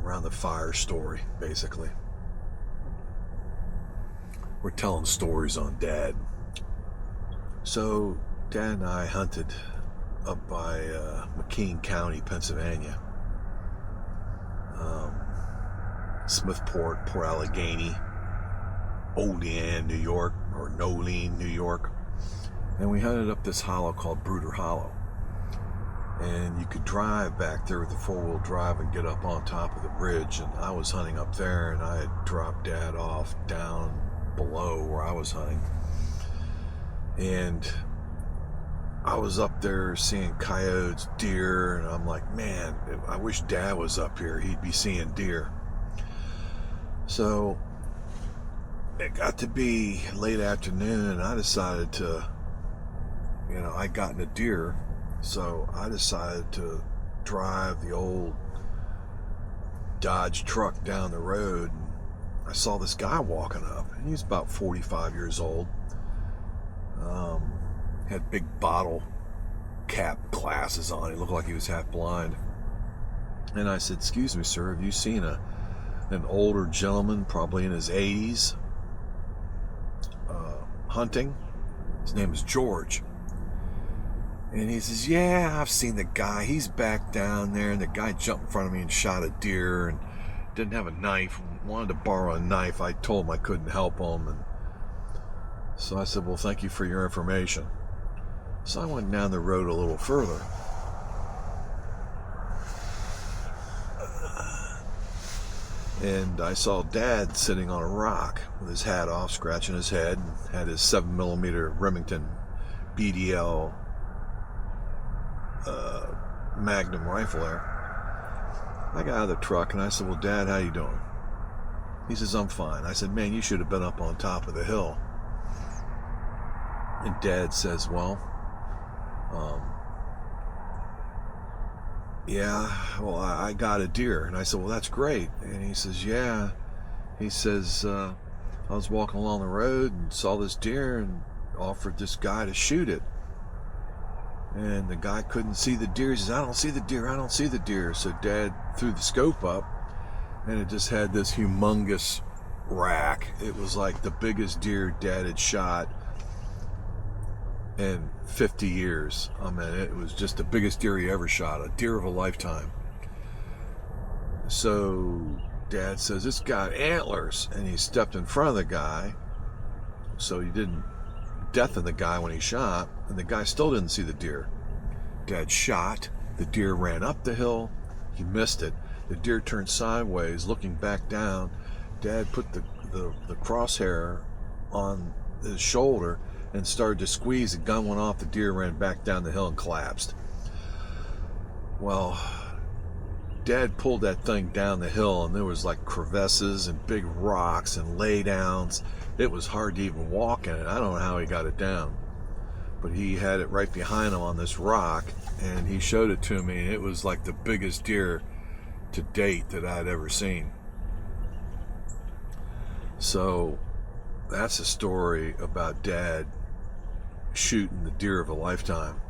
around the fire story, basically. We're telling stories on Dad. So Dad and I hunted up by McKean County, Pennsylvania. Smithport, Port Allegheny, Olean, New York, or Nolene, New York. And we hunted up this hollow called Bruder Hollow. And you could drive back there with the four-wheel drive and get up on top of the bridge. And I was hunting up there, and I had dropped Dad off down below where I was hunting. And I was up there seeing coyotes, deer, and I'm like, man, I wish Dad was up here. He'd be seeing deer. So it got to be late afternoon, and I decided to, I'd gotten a deer, so I decided to drive the old Dodge truck down the road. And I saw this guy walking up, and he was about 45 years old. Had big bottle cap glasses on. He looked like he was half blind. And I said, "Excuse me, sir, have you seen an older gentleman, probably in his 80s, hunting?" His name is George. And he says, "Yeah, I've seen the guy. He's back down there." And the guy jumped in front of me and shot a deer and didn't have a knife. Wanted to borrow a knife. I told him I couldn't help him. And so I said, "Well, thank you for your information." So I went down the road a little further. And I saw Dad sitting on a rock with his hat off, scratching his head, and had his 7mm Remington BDL Magnum rifle there. I got out of the truck and I said, "Well, Dad, how you doing?" He says, "I'm fine." I said, "Man, you should have been up on top of the hill." And Dad says, "Well, yeah, well, I got a deer." And I said, "Well, that's great." And he says, "Yeah." He says, "I was walking along the road and saw this deer and offered this guy to shoot it. And the guy couldn't see the deer. He says, 'I don't see the deer, I don't see the deer.'" So Dad threw the scope up, and it just had this humongous rack. It was like the biggest deer Dad had shot in 50 years. I mean, it was just the biggest deer he ever shot, a deer of a lifetime. So Dad says, "It's got antlers," and he stepped in front of the guy, so he didn't deafen the guy when he shot, and the guy still didn't see the deer. Dad shot, the deer ran up the hill, he missed it. The deer turned sideways, looking back down. Dad put the crosshair on his shoulder and started to squeeze. The gun went off, the deer ran back down the hill and collapsed. Well, Dad pulled that thing down the hill, and there was like crevices and big rocks and laydowns. It was hard to even walk in it. I don't know how he got it down, but he had it right behind him on this rock, and he showed it to me, and it was like the biggest deer to date that I'd ever seen. So that's a story about Dad shooting the deer of a lifetime.